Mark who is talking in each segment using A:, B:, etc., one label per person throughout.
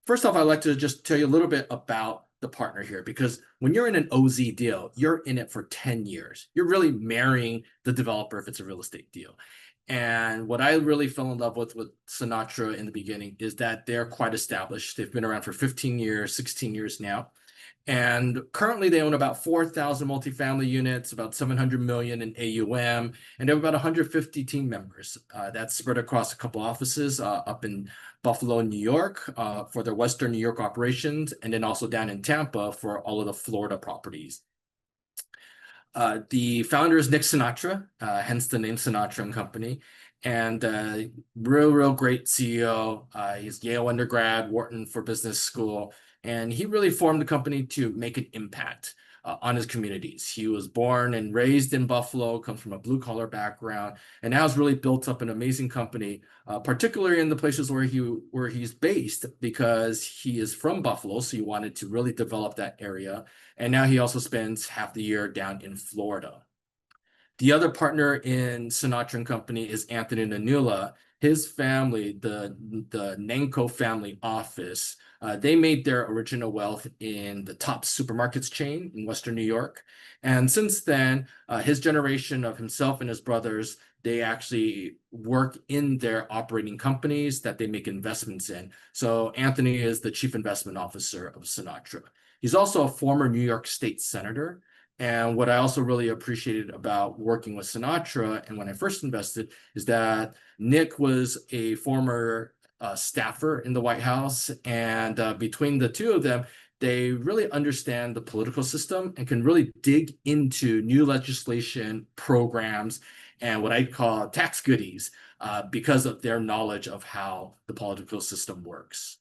A: First off, I'd like to just tell you a little bit about the partner here, because when you're in an OZ deal, you're in it for 10 years. You're really marrying the developer if it's a real estate deal. And what I really fell in love with Sinatra in the beginning is that they're quite established. They've been around for 15 years, 16 years now. And currently they own about 4,000 multifamily units, about 700 million in AUM, and they have about 150 team members. That's spread across a couple offices up in Buffalo, New York, for their Western New York operations, and then also down in Tampa for all of the Florida properties. The founder is Nick Sinatra, hence the name Sinatra and Company, and real great CEO. He's Yale undergrad, Wharton for business school, and he really formed the company to make an impact on his communities. He was born and raised in Buffalo, comes from a blue-collar background, and now has really built up an amazing company, particularly in the places where he's based, because he is from Buffalo, so he wanted to really develop that area. And now he also spends half the year down in Florida. The other partner in Sinatra and Company is Anthony Nanula. His family, the Nanco family office, they made their original wealth in the Tops supermarkets chain in Western New York. And since then, his generation of himself and his brothers, they actually work in their operating companies that they make investments in. So Anthony is the chief investment officer of Sinatra. He's also a former New York State senator. And what I also really appreciated about working with Sinatra and when I first invested is that Nick was a former staffer in the White House. And between the two of them, they really understand the political system and can really dig into new legislation, programs, and what I call tax goodies because of their knowledge of how the political system works.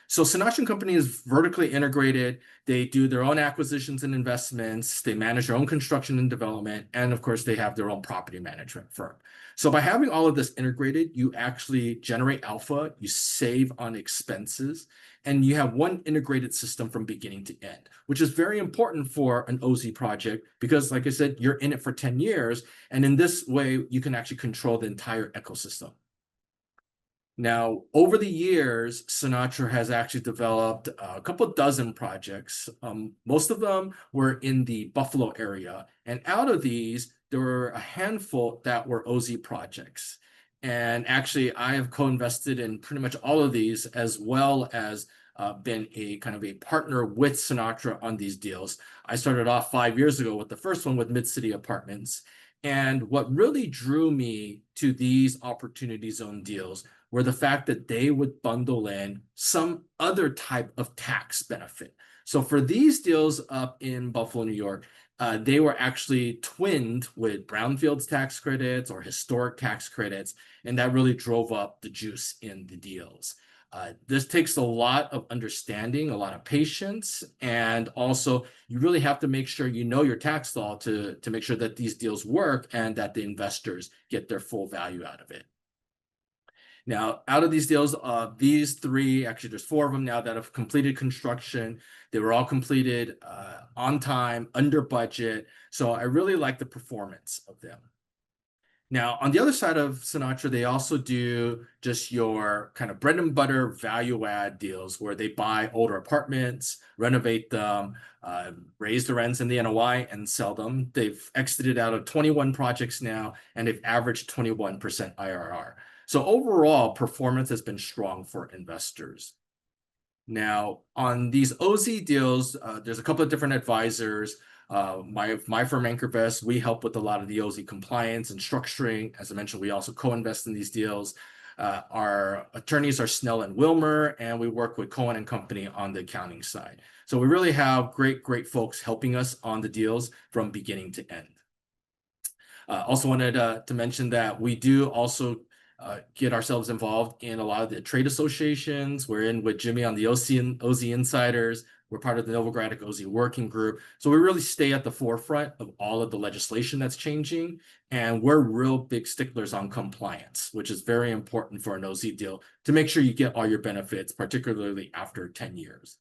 A: So Sinatra Company is vertically integrated. They do their own acquisitions and investments. They manage their own construction and development. And of course, they have their own property management firm. So by having all of this integrated, you actually generate alpha, you save on expenses, and you have one integrated system from beginning to end, which is very important for an OZ project because, like I said, you're in it for 10 years. And in this way, you can actually control the entire ecosystem. Now, over the years, Sinatra has actually developed a couple dozen projects. Most of them were in the Buffalo area. And out of these, there were a handful that were OZ projects. And actually, I have co-invested in pretty much all of these, as well as been a kind of a partner with Sinatra on these deals. I started off 5 years ago with the first one with Mid-City Apartments. And what really drew me to these opportunity zone deals were the fact that they would bundle in some other type of tax benefit. So for these deals up in Buffalo, New York, they were actually twinned with brownfields tax credits or historic tax credits, and that really drove up the juice in the deals. This takes a lot of understanding, a lot of patience, and also you really have to make sure you know your tax law to make sure that these deals work and that the investors get their full value out of it. Now, out of these deals, these three, actually there's 4 of them now that have completed construction. They were all completed on time, under budget. So I really like the performance of them. Now, on the other side of Sinatra, they also do just your kind of bread and butter value add deals where they buy older apartments, renovate them, raise the rents and the NOI and sell them. They've exited out of 21 projects now, and they've averaged 21% IRR. So overall, performance has been strong for investors. Now, on these OZ deals, there's a couple of different advisors. My firm AnchorVest, we help with a lot of the OZ compliance and structuring. As I mentioned, we also co-invest in these deals. Our attorneys are Snell and Wilmer, and we work with Cohen and Company on the accounting side. So we really have great folks helping us on the deals from beginning to end. Also wanted to mention that we do also get ourselves involved in a lot of the trade associations. We're in with Jimmy on the OZ Insiders. We're part of the Novogradac OZ Working Group. So we really stay at the forefront of all of the legislation that's changing. And we're real big sticklers on compliance, which is very important for an OZ deal to make sure you get all your benefits, particularly after 10 years.